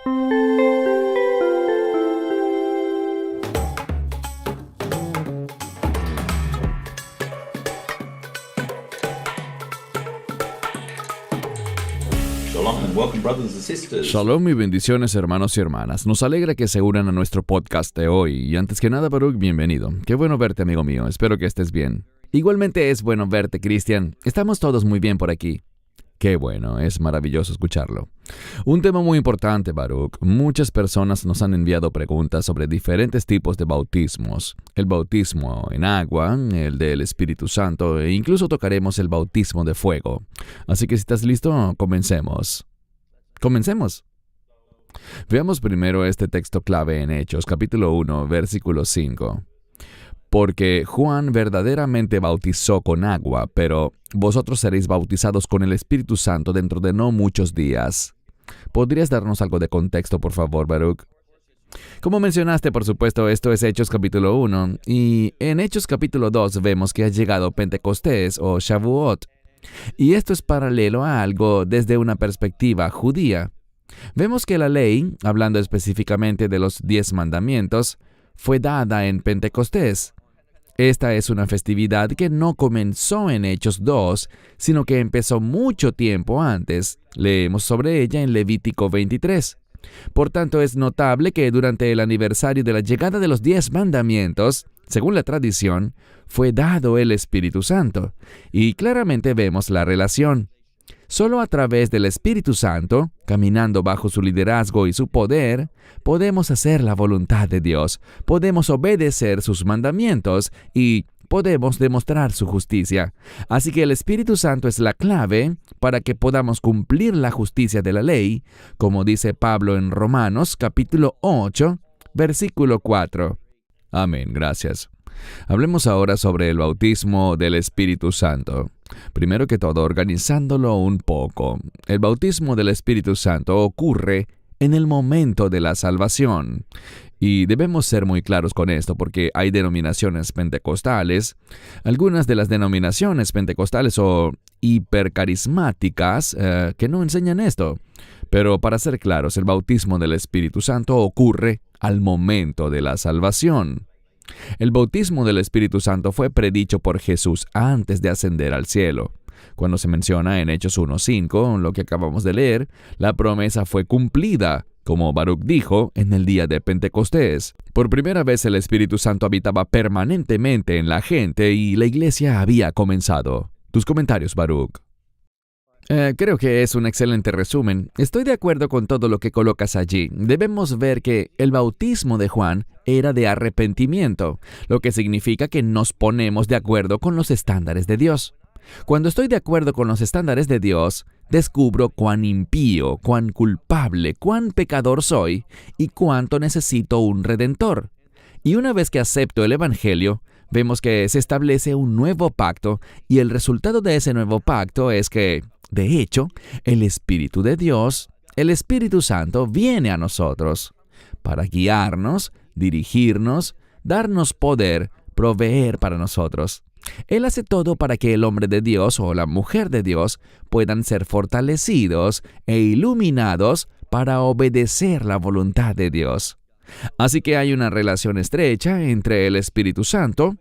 Shalom and welcome, brothers and sisters. Shalom y bendiciones, hermanos y hermanas. Nos alegra que se unan a nuestro podcast de hoy. Y antes que nada, Baruch, bienvenido. Qué bueno verte, amigo mío. Espero que estés bien. Igualmente es bueno verte, Cristian. Estamos todos muy bien por aquí. Qué bueno, es maravilloso escucharlo. Un tema muy importante, Baruch. Muchas personas nos han enviado preguntas sobre diferentes tipos de bautismos. El bautismo en agua, el del Espíritu Santo e incluso tocaremos el bautismo de fuego. Así que si estás listo, comencemos. ¡Comencemos! Veamos primero este texto clave en Hechos, capítulo 1, versículo 5. Porque Juan verdaderamente bautizó con agua, pero vosotros seréis bautizados con el Espíritu Santo dentro de no muchos días. ¿Podrías darnos algo de contexto, por favor, Baruch? Como mencionaste, por supuesto, esto es Hechos capítulo 1, y en Hechos capítulo 2 vemos que ha llegado Pentecostés o Shavuot. Y esto es paralelo a algo desde una perspectiva judía. Vemos que la ley, hablando específicamente de los 10 mandamientos, fue dada en Pentecostés. Esta es una festividad que no comenzó en Hechos 2, sino que empezó mucho tiempo antes. Leemos sobre ella en Levítico 23. Por tanto, es notable que durante el aniversario de la llegada de los 10 mandamientos, según la tradición, fue dado el Espíritu Santo. Y claramente vemos la relación. Solo a través del Espíritu Santo, caminando bajo su liderazgo y su poder, podemos hacer la voluntad de Dios, podemos obedecer sus mandamientos y podemos demostrar su justicia. Así que el Espíritu Santo es la clave para que podamos cumplir la justicia de la ley, como dice Pablo en Romanos capítulo 8, versículo 4. Amén, gracias. Hablemos ahora sobre el bautismo del Espíritu Santo. Primero que todo, organizándolo un poco. El bautismo del Espíritu Santo ocurre en el momento de la salvación. Y debemos ser muy claros con esto porque hay denominaciones pentecostales. Algunas de las denominaciones pentecostales o hipercarismáticas que no enseñan esto. Pero para ser claros, el bautismo del Espíritu Santo ocurre al momento de la salvación. El bautismo del Espíritu Santo fue predicho por Jesús antes de ascender al cielo. Cuando se menciona en Hechos 1:5, lo que acabamos de leer, la promesa fue cumplida, como Baruch dijo, en el día de Pentecostés. Por primera vez el Espíritu Santo habitaba permanentemente en la gente y la iglesia había comenzado. Tus comentarios, Baruch. Creo que es un excelente resumen. Estoy de acuerdo con todo lo que colocas allí. Debemos ver que el bautismo de Juan era de arrepentimiento, lo que significa que nos ponemos de acuerdo con los estándares de Dios. Cuando estoy de acuerdo con los estándares de Dios, descubro cuán impío, cuán culpable, cuán pecador soy y cuánto necesito un redentor. Y una vez que acepto el Evangelio, vemos que se establece un nuevo pacto y el resultado de ese nuevo pacto es que, de hecho, el Espíritu de Dios, el Espíritu Santo, viene a nosotros para guiarnos, dirigirnos, darnos poder, proveer para nosotros. Él hace todo para que el hombre de Dios o la mujer de Dios puedan ser fortalecidos e iluminados para obedecer la voluntad de Dios. Así que hay una relación estrecha entre el Espíritu Santo,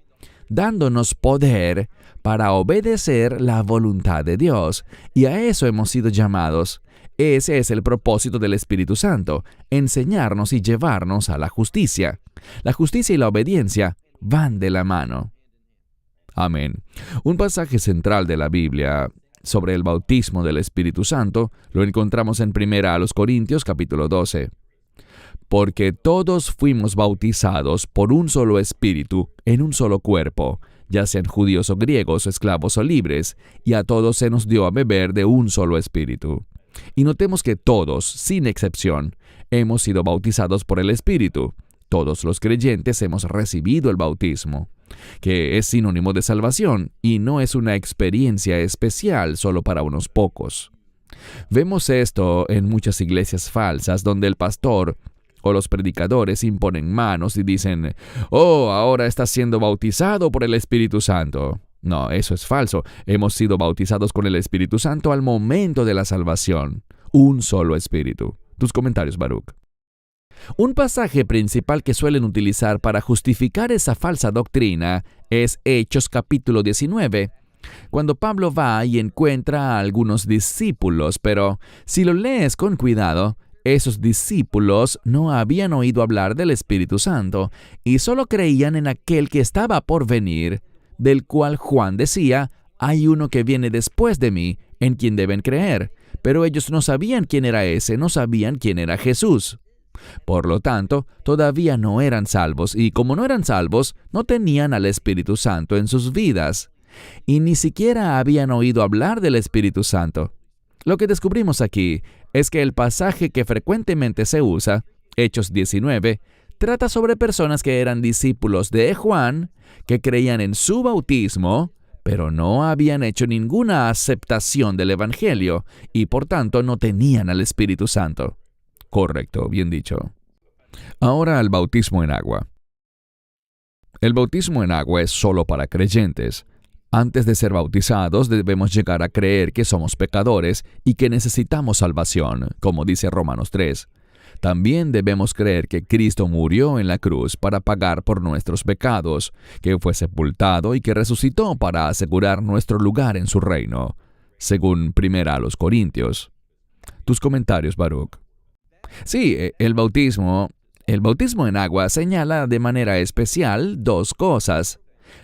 dándonos poder para obedecer la voluntad de Dios, y a eso hemos sido llamados. Ese es el propósito del Espíritu Santo, enseñarnos y llevarnos a la justicia. La justicia y la obediencia van de la mano. Amén. Un pasaje central de la Biblia sobre el bautismo del Espíritu Santo lo encontramos en 1 Corintios capítulo 12. Porque todos fuimos bautizados por un solo Espíritu en un solo cuerpo, ya sean judíos o griegos, esclavos o libres, y a todos se nos dio a beber de un solo Espíritu. Y notemos que todos, sin excepción, hemos sido bautizados por el Espíritu. Todos los creyentes hemos recibido el bautismo, que es sinónimo de salvación y no es una experiencia especial solo para unos pocos. Vemos esto en muchas iglesias falsas donde el pastor o los predicadores imponen manos y dicen, «Oh, ahora estás siendo bautizado por el Espíritu Santo». No, eso es falso. Hemos sido bautizados con el Espíritu Santo al momento de la salvación. Un solo Espíritu. Tus comentarios, Baruch. Un pasaje principal que suelen utilizar para justificar esa falsa doctrina es Hechos capítulo 19, cuando Pablo va y encuentra a algunos discípulos, pero si lo lees con cuidado, esos discípulos no habían oído hablar del Espíritu Santo y solo creían en aquel que estaba por venir, del cual Juan decía, hay uno que viene después de mí, en quien deben creer. Pero ellos no sabían quién era ese, no sabían quién era Jesús. Por lo tanto, todavía no eran salvos, y como no eran salvos, no tenían al Espíritu Santo en sus vidas. Y ni siquiera habían oído hablar del Espíritu Santo. Lo que descubrimos aquí es que el pasaje que frecuentemente se usa, Hechos 19, trata sobre personas que eran discípulos de Juan, que creían en su bautismo, pero no habían hecho ninguna aceptación del Evangelio y por tanto no tenían al Espíritu Santo. Correcto, bien dicho. Ahora el bautismo en agua. El bautismo en agua es solo para creyentes. Antes de ser bautizados debemos llegar a creer que somos pecadores y que necesitamos salvación, como dice Romanos 3. También debemos creer que Cristo murió en la cruz para pagar por nuestros pecados, que fue sepultado y que resucitó para asegurar nuestro lugar en su reino, según 1 Corintios. Tus comentarios, Baruch. Sí, el bautismo en agua señala de manera especial dos cosas.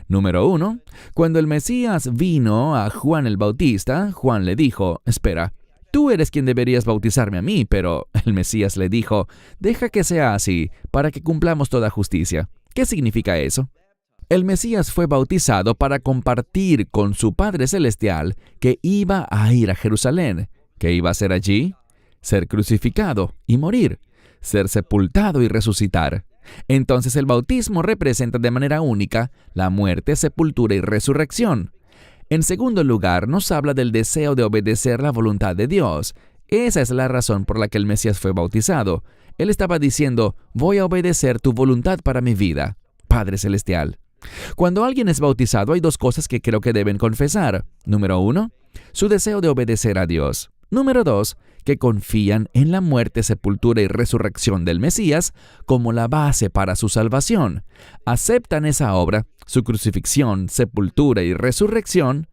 Número 1, cuando el Mesías vino a Juan el Bautista, Juan le dijo, espera, tú eres quien deberías bautizarme a mí, pero el Mesías le dijo, deja que sea así, para que cumplamos toda justicia. ¿Qué significa eso? El Mesías fue bautizado para compartir con su Padre Celestial que iba a ir a Jerusalén. ¿Qué iba a hacer allí? Ser crucificado y morir, ser sepultado y resucitar. Entonces el bautismo representa de manera única la muerte, sepultura y resurrección. En segundo lugar, nos habla del deseo de obedecer la voluntad de Dios. Esa es la razón por la que el Mesías fue bautizado. Él estaba diciendo, voy a obedecer tu voluntad para mi vida, Padre Celestial. Cuando alguien es bautizado, hay dos cosas que creo que deben confesar. Número 1, su deseo de obedecer a Dios. Número 2, que confían en la muerte, sepultura y resurrección del Mesías como la base para su salvación. Aceptan esa obra, su crucifixión, sepultura y resurrección,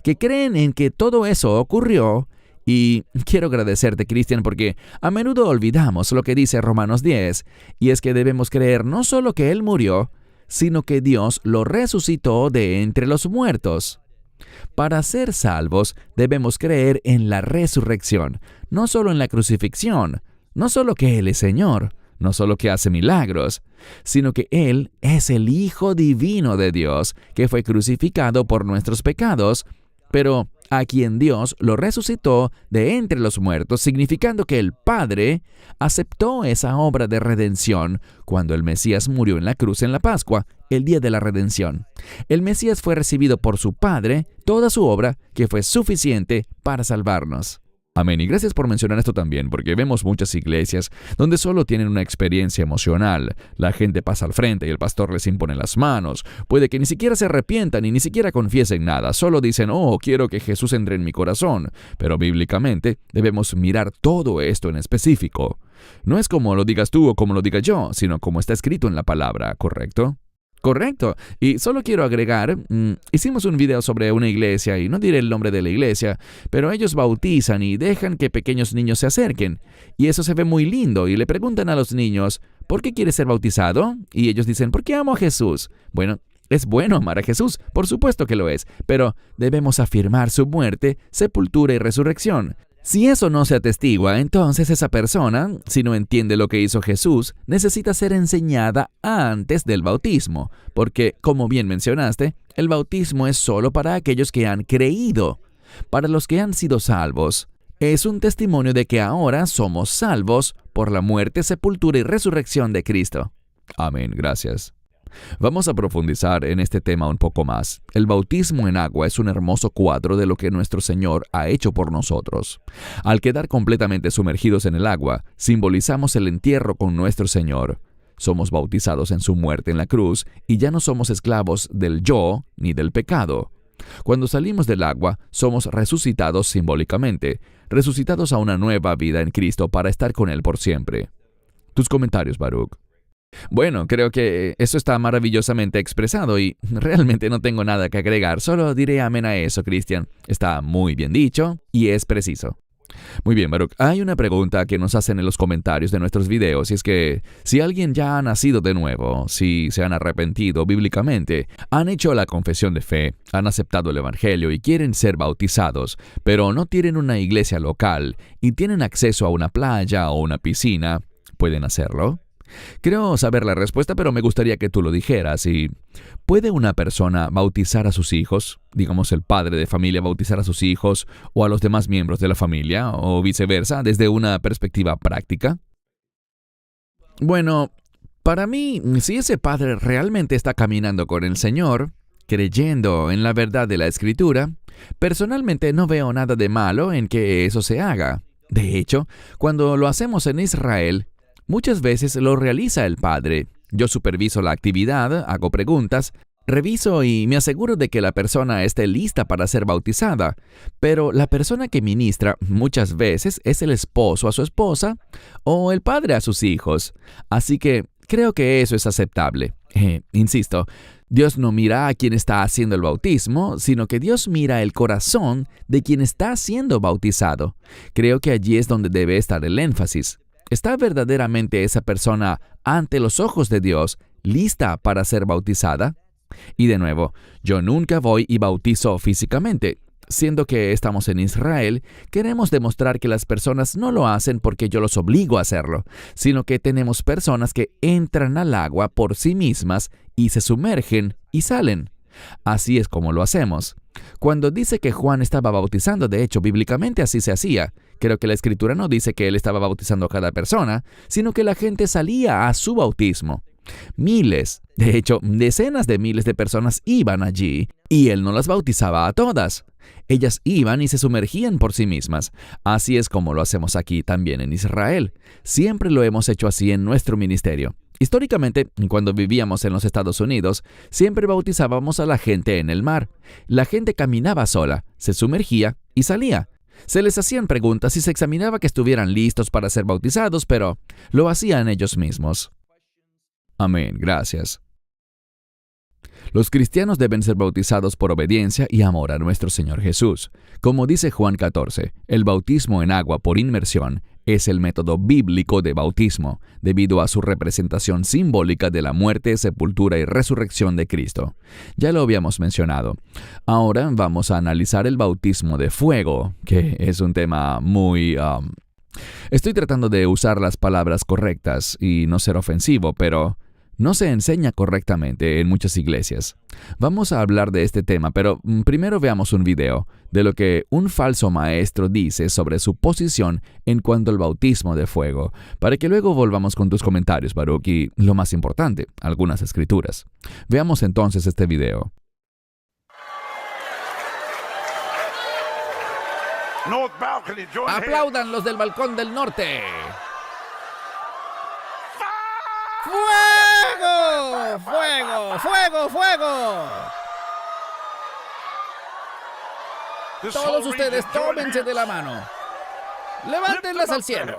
que creen en que todo eso ocurrió. Y quiero agradecerte, Cristian, porque a menudo olvidamos lo que dice Romanos 10, y es que debemos creer no solo que Él murió, sino que Dios lo resucitó de entre los muertos. Para ser salvos, debemos creer en la resurrección, no solo en la crucifixión, no solo que Él es Señor, no solo que hace milagros, sino que Él es el Hijo divino de Dios, que fue crucificado por nuestros pecados, pero a quien Dios lo resucitó de entre los muertos, significando que el Padre aceptó esa obra de redención cuando el Mesías murió en la cruz en la Pascua, el día de la redención. El Mesías fue recibido por su Padre, toda su obra, que fue suficiente para salvarnos. Amén. Y gracias por mencionar esto también, porque vemos muchas iglesias donde solo tienen una experiencia emocional. La gente pasa al frente y el pastor les impone las manos. Puede que ni siquiera se arrepientan y ni siquiera confiesen nada. Solo dicen, oh, quiero que Jesús entre en mi corazón. Pero bíblicamente debemos mirar todo esto en específico. No es como lo digas tú o como lo diga yo, sino como está escrito en la palabra, ¿correcto? Correcto. Y solo quiero agregar, hicimos un video sobre una iglesia y no diré el nombre de la iglesia, pero ellos bautizan y dejan que pequeños niños se acerquen. Y eso se ve muy lindo y le preguntan a los niños, ¿por qué quieres ser bautizado? Y ellos dicen, porque amo a Jesús. Bueno, es bueno amar a Jesús, por supuesto que lo es, pero debemos afirmar su muerte, sepultura y resurrección. Si eso no se atestigua, entonces esa persona, si no entiende lo que hizo Jesús, necesita ser enseñada antes del bautismo, porque, como bien mencionaste, el bautismo es solo para aquellos que han creído. Para los que han sido salvos, es un testimonio de que ahora somos salvos por la muerte, sepultura y resurrección de Cristo. Amén, gracias. Vamos a profundizar en este tema un poco más. El bautismo en agua es un hermoso cuadro de lo que nuestro Señor ha hecho por nosotros. Al quedar completamente sumergidos en el agua, simbolizamos el entierro con nuestro Señor. Somos bautizados en su muerte en la cruz y ya no somos esclavos del yo ni del pecado. Cuando salimos del agua, somos resucitados simbólicamente, resucitados a una nueva vida en Cristo para estar con Él por siempre. Tus comentarios, Baruch. Bueno, creo que eso está maravillosamente expresado y realmente no tengo nada que agregar, solo diré amén a eso, Cristian. Está muy bien dicho y es preciso. Muy bien, Baruch. Hay una pregunta que nos hacen en los comentarios de nuestros videos y es que si alguien ya ha nacido de nuevo, si se han arrepentido bíblicamente, han hecho la confesión de fe, han aceptado el Evangelio y quieren ser bautizados, pero no tienen una iglesia local y tienen acceso a una playa o una piscina, ¿pueden hacerlo? Creo saber la respuesta, pero me gustaría que tú lo dijeras. ¿Puede una persona bautizar a sus hijos? Digamos, el padre de familia bautizar a sus hijos o a los demás miembros de la familia, o viceversa, desde una perspectiva práctica. Bueno, para mí, si ese padre realmente está caminando con el Señor, creyendo en la verdad de la Escritura, personalmente no veo nada de malo en que eso se haga. De hecho, cuando lo hacemos en Israel, muchas veces lo realiza el padre. Yo superviso la actividad, hago preguntas, reviso y me aseguro de que la persona esté lista para ser bautizada. Pero la persona que ministra muchas veces es el esposo a su esposa o el padre a sus hijos. Así que creo que eso es aceptable. Insisto, Dios no mira a quien está haciendo el bautismo, sino que Dios mira el corazón de quien está siendo bautizado. Creo que allí es donde debe estar el énfasis. ¿Está verdaderamente esa persona ante los ojos de Dios lista para ser bautizada? Y de nuevo, yo nunca voy y bautizo físicamente. Siendo que estamos en Israel, queremos demostrar que las personas no lo hacen porque yo los obligo a hacerlo, sino que tenemos personas que entran al agua por sí mismas y se sumergen y salen. Así es como lo hacemos. Cuando dice que Juan estaba bautizando, de hecho, bíblicamente así se hacía. Creo que la Escritura no dice que él estaba bautizando a cada persona, sino que la gente salía a su bautismo. Miles, de hecho, decenas de miles de personas iban allí y él no las bautizaba a todas. Ellas iban y se sumergían por sí mismas. Así es como lo hacemos aquí también en Israel. Siempre lo hemos hecho así en nuestro ministerio. Históricamente, cuando vivíamos en los Estados Unidos, siempre bautizábamos a la gente en el mar. La gente caminaba sola, se sumergía y salía. Se les hacían preguntas y se examinaba que estuvieran listos para ser bautizados, pero lo hacían ellos mismos. Amén, gracias. Los cristianos deben ser bautizados por obediencia y amor a nuestro Señor Jesús. Como dice Juan 14, el bautismo en agua por inmersión es el método bíblico de bautismo, debido a su representación simbólica de la muerte, sepultura y resurrección de Cristo. Ya lo habíamos mencionado. Ahora vamos a analizar el bautismo de fuego, que es un tema muy... Estoy tratando de usar las palabras correctas y no ser ofensivo, pero no se enseña correctamente en muchas iglesias. Vamos a hablar de este tema, pero primero veamos un video de lo que un falso maestro dice sobre su posición en cuanto al bautismo de fuego, para que luego volvamos con tus comentarios, Baruch, y lo más importante, algunas escrituras. Veamos entonces este video. Aplaudan los del balcón del norte. ¡Fuego! ¡Fuego! ¡Fuego! ¡Fuego! Todos ustedes tómense de la mano. Levántenlas al cielo.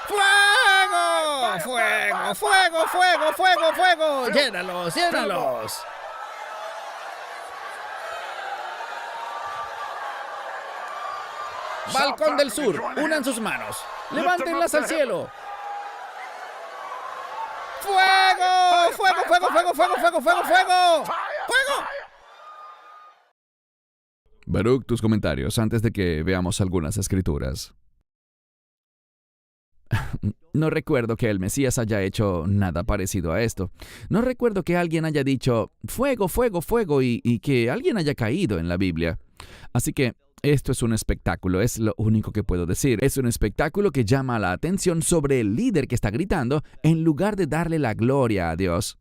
¡Fuego! ¡Fuego! ¡Fuego! ¡Fuego! ¡Fuego! ¡Fuego! ¡Llénalos! ¡Llénalos! Balcón del sur, unan sus manos. Levántenlas al cielo. ¡Fuego! ¡Fuego! ¡Fuego! ¡Fuego! ¡Fuego! ¡Fuego! ¡Fuego! ¡Fuego! ¡Fuego! Baruch, tus comentarios antes de que veamos algunas escrituras. No recuerdo que el Mesías haya hecho nada parecido a esto. No recuerdo que alguien haya dicho fuego, fuego, fuego y que alguien haya caído en la Biblia. Así que esto es un espectáculo, es lo único que puedo decir. Es un espectáculo que llama la atención sobre el líder que está gritando en lugar de darle la gloria a Dios.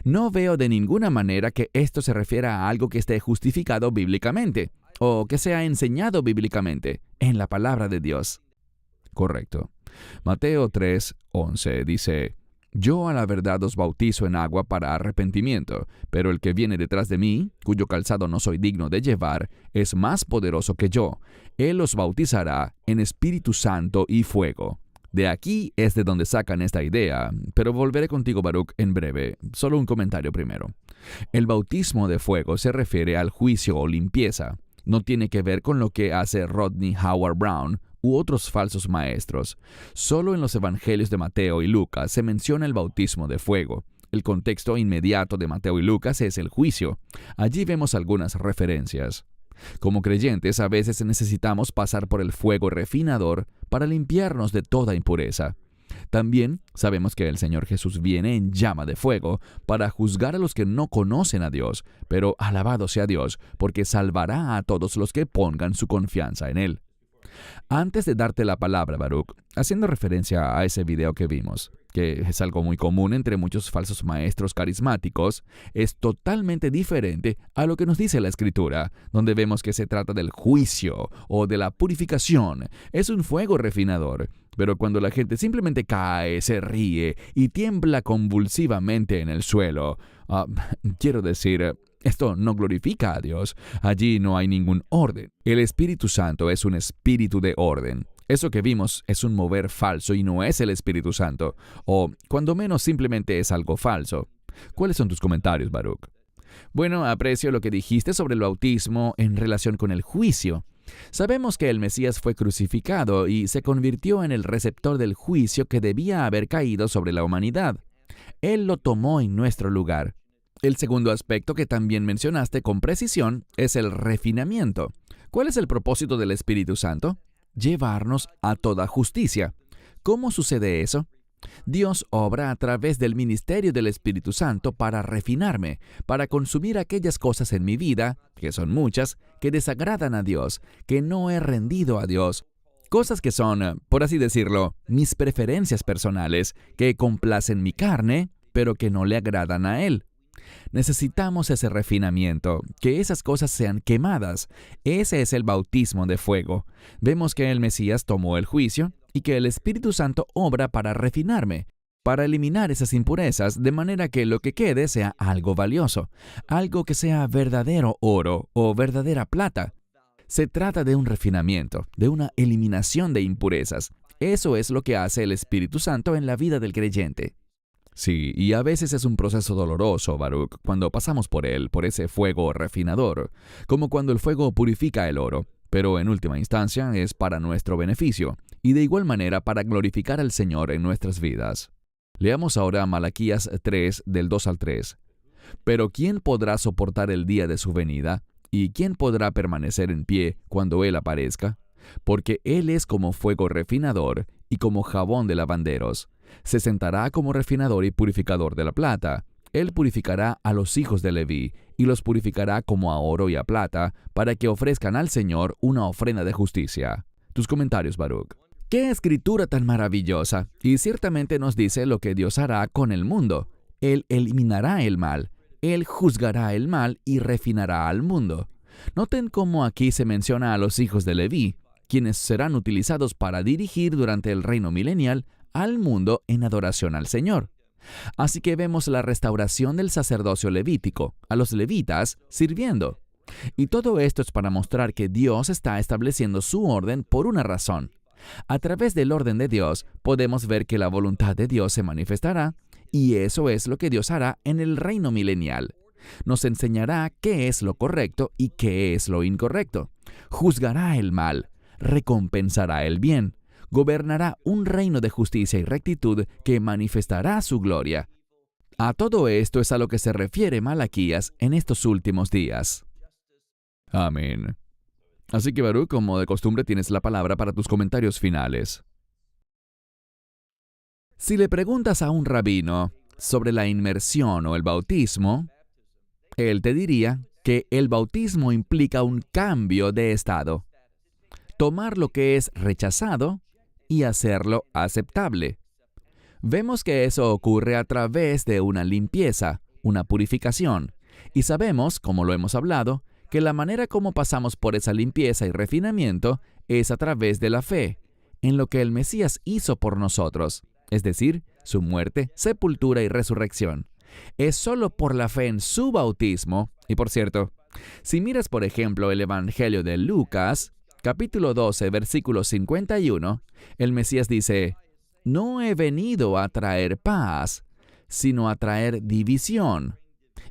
No veo de ninguna manera que esto se refiera a algo que esté justificado bíblicamente o que sea enseñado bíblicamente en la palabra de Dios. Correcto. Mateo 3:11 dice: Yo a la verdad os bautizo en agua para arrepentimiento, pero el que viene detrás de mí, cuyo calzado no soy digno de llevar, es más poderoso que yo. Él os bautizará en Espíritu Santo y fuego. De aquí es de donde sacan esta idea, pero volveré contigo, Baruch, en breve. Solo un comentario primero. El bautismo de fuego se refiere al juicio o limpieza. No tiene que ver con lo que hace Rodney Howard Brown u otros falsos maestros. Solo en los evangelios de Mateo y Lucas se menciona el bautismo de fuego. El contexto inmediato de Mateo y Lucas es el juicio. Allí vemos algunas referencias. Como creyentes, a veces necesitamos pasar por el fuego refinador para limpiarnos de toda impureza. También sabemos que el Señor Jesús viene en llama de fuego para juzgar a los que no conocen a Dios, pero alabado sea Dios, porque salvará a todos los que pongan su confianza en Él. Antes de darte la palabra, Baruch, haciendo referencia a ese video que vimos, que es algo muy común entre muchos falsos maestros carismáticos, es totalmente diferente a lo que nos dice la Escritura, donde vemos que se trata del juicio o de la purificación. Es un fuego refinador. Pero cuando la gente simplemente cae, se ríe y tiembla convulsivamente en el suelo, quiero decir, esto no glorifica a Dios. Allí no hay ningún orden. El Espíritu Santo es un espíritu de orden. Eso que vimos es un mover falso y no es el Espíritu Santo. O, cuando menos, simplemente es algo falso. ¿Cuáles son tus comentarios, Baruch? Bueno, aprecio lo que dijiste sobre el bautismo en relación con el juicio. Sabemos que el Mesías fue crucificado y se convirtió en el receptor del juicio que debía haber caído sobre la humanidad. Él lo tomó en nuestro lugar. El segundo aspecto que también mencionaste con precisión es el refinamiento. ¿Cuál es el propósito del Espíritu Santo? Llevarnos a toda justicia. ¿Cómo sucede eso? Dios obra a través del ministerio del Espíritu Santo para refinarme, para consumir aquellas cosas en mi vida, que son muchas, que desagradan a Dios, que no he rendido a Dios. Cosas que son, por así decirlo, mis preferencias personales, que complacen mi carne, pero que no le agradan a Él. Necesitamos ese refinamiento, que esas cosas sean quemadas. Ese es el bautismo de fuego. Vemos que el Mesías tomó el juicio y que el Espíritu Santo obra para refinarme, para eliminar esas impurezas, de manera que lo que quede sea algo valioso, algo que sea verdadero oro o verdadera plata. Se trata de un refinamiento, de una eliminación de impurezas. Eso es lo que hace el Espíritu Santo en la vida del creyente. Sí, y a veces es un proceso doloroso, Baruch, cuando pasamos por él, por ese fuego refinador, como cuando el fuego purifica el oro, pero en última instancia es para nuestro beneficio, y de igual manera para glorificar al Señor en nuestras vidas. Leamos ahora Malaquías 3, del 2 al 3. Pero ¿quién podrá soportar el día de su venida? ¿Y quién podrá permanecer en pie cuando Él aparezca? Porque Él es como fuego refinador y como jabón de lavanderos. Se sentará como refinador y purificador de la plata. Él purificará a los hijos de Leví y los purificará como a oro y a plata, para que ofrezcan al Señor una ofrenda de justicia. Tus comentarios, Baruch. ¡Qué escritura tan maravillosa! Y ciertamente nos dice lo que Dios hará con el mundo. Él eliminará el mal. Él juzgará el mal y refinará al mundo. Noten cómo aquí se menciona a los hijos de Leví, quienes serán utilizados para dirigir durante el reino milenial al mundo en adoración al Señor. Así que vemos la restauración del sacerdocio levítico, a los levitas sirviendo. Y todo esto es para mostrar que Dios está estableciendo su orden por una razón. A través del orden de Dios podemos ver que la voluntad de Dios se manifestará, y eso es lo que Dios hará en el reino milenial. Nos enseñará qué es lo correcto y qué es lo incorrecto. Juzgará el mal, recompensará el bien, gobernará un reino de justicia y rectitud que manifestará su gloria. A todo esto es a lo que se refiere Malaquías en estos últimos días. Amén. Así que, Baruch, como de costumbre, tienes la palabra para tus comentarios finales. Si le preguntas a un rabino sobre la inmersión o el bautismo, él te diría que el bautismo implica un cambio de estado. Tomar lo que es rechazado y hacerlo aceptable. Vemos que eso ocurre a través de una limpieza, una purificación, y sabemos, como lo hemos hablado, que la manera como pasamos por esa limpieza y refinamiento es a través de la fe, en lo que el Mesías hizo por nosotros. es decir, su muerte, sepultura y resurrección. Es solo por la fe en su bautismo, y por cierto, si miras por ejemplo el Evangelio de Lucas, capítulo 12, versículo 51, el Mesías dice: «No he venido a traer paz, sino a traer división.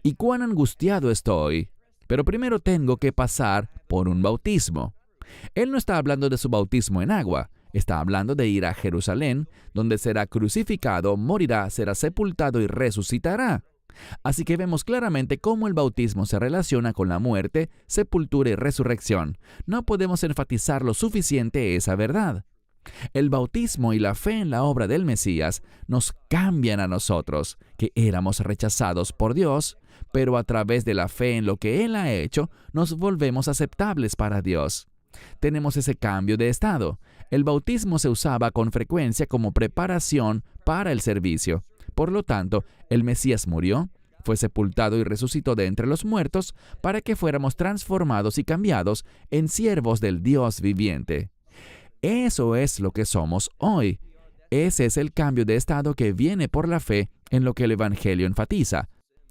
Y cuán angustiado estoy, pero primero tengo que pasar por un bautismo». Él no está hablando de su bautismo en agua, está hablando de ir a Jerusalén, donde será crucificado, morirá, será sepultado y resucitará. Así que vemos claramente cómo el bautismo se relaciona con la muerte, sepultura y resurrección. No podemos enfatizar lo suficiente esa verdad. El bautismo y la fe en la obra del Mesías nos cambian a nosotros, que éramos rechazados por Dios, pero a través de la fe en lo que Él ha hecho, nos volvemos aceptables para Dios. Tenemos ese cambio de estado. El bautismo se usaba con frecuencia como preparación para el servicio. Por lo tanto, el Mesías murió, fue sepultado y resucitó de entre los muertos para que fuéramos transformados y cambiados en siervos del Dios viviente. Eso es lo que somos hoy. Ese es el cambio de estado que viene por la fe en lo que el Evangelio enfatiza: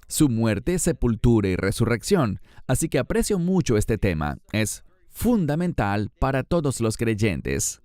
su muerte, sepultura y resurrección. Así que aprecio mucho este tema. Es fundamental para todos los creyentes.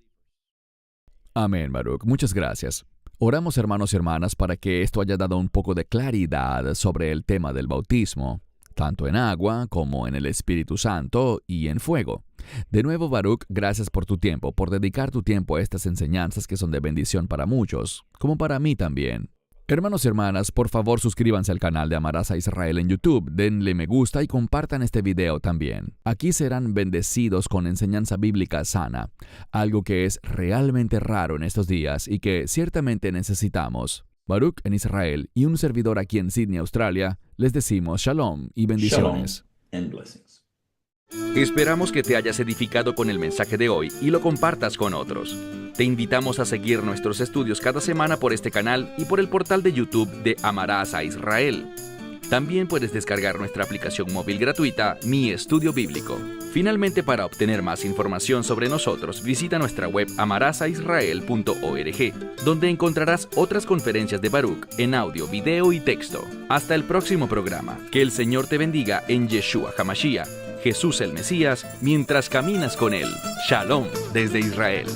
Amén, Baruch. Muchas gracias. Oramos, hermanos y hermanas, para que esto haya dado un poco de claridad sobre el tema del bautismo, tanto en agua como en el Espíritu Santo y en fuego. De nuevo, Baruch, gracias por tu tiempo, por dedicar tu tiempo a estas enseñanzas que son de bendición para muchos, como para mí también. Hermanos y hermanas, por favor suscríbanse al canal de Amarás a Israel en YouTube, denle me gusta y compartan este video también. Aquí serán bendecidos con enseñanza bíblica sana, algo que es realmente raro en estos días y que ciertamente necesitamos. Baruch en Israel y un servidor aquí en Sydney, Australia, les decimos Shalom y bendiciones. Shalom and blessings. Esperamos que te hayas edificado con el mensaje de hoy y lo compartas con otros. Te invitamos a seguir nuestros estudios cada semana por este canal y por el portal de YouTube de Amarás a Israel. También puedes descargar nuestra aplicación móvil gratuita, Mi Estudio Bíblico. Finalmente, para obtener más información sobre nosotros, visita nuestra web amarasaisrael.org, donde encontrarás otras conferencias de Baruch en audio, video y texto. Hasta el próximo programa. Que el Señor te bendiga en Yeshua HaMashiach, Jesús el Mesías, mientras caminas con Él. Shalom desde Israel.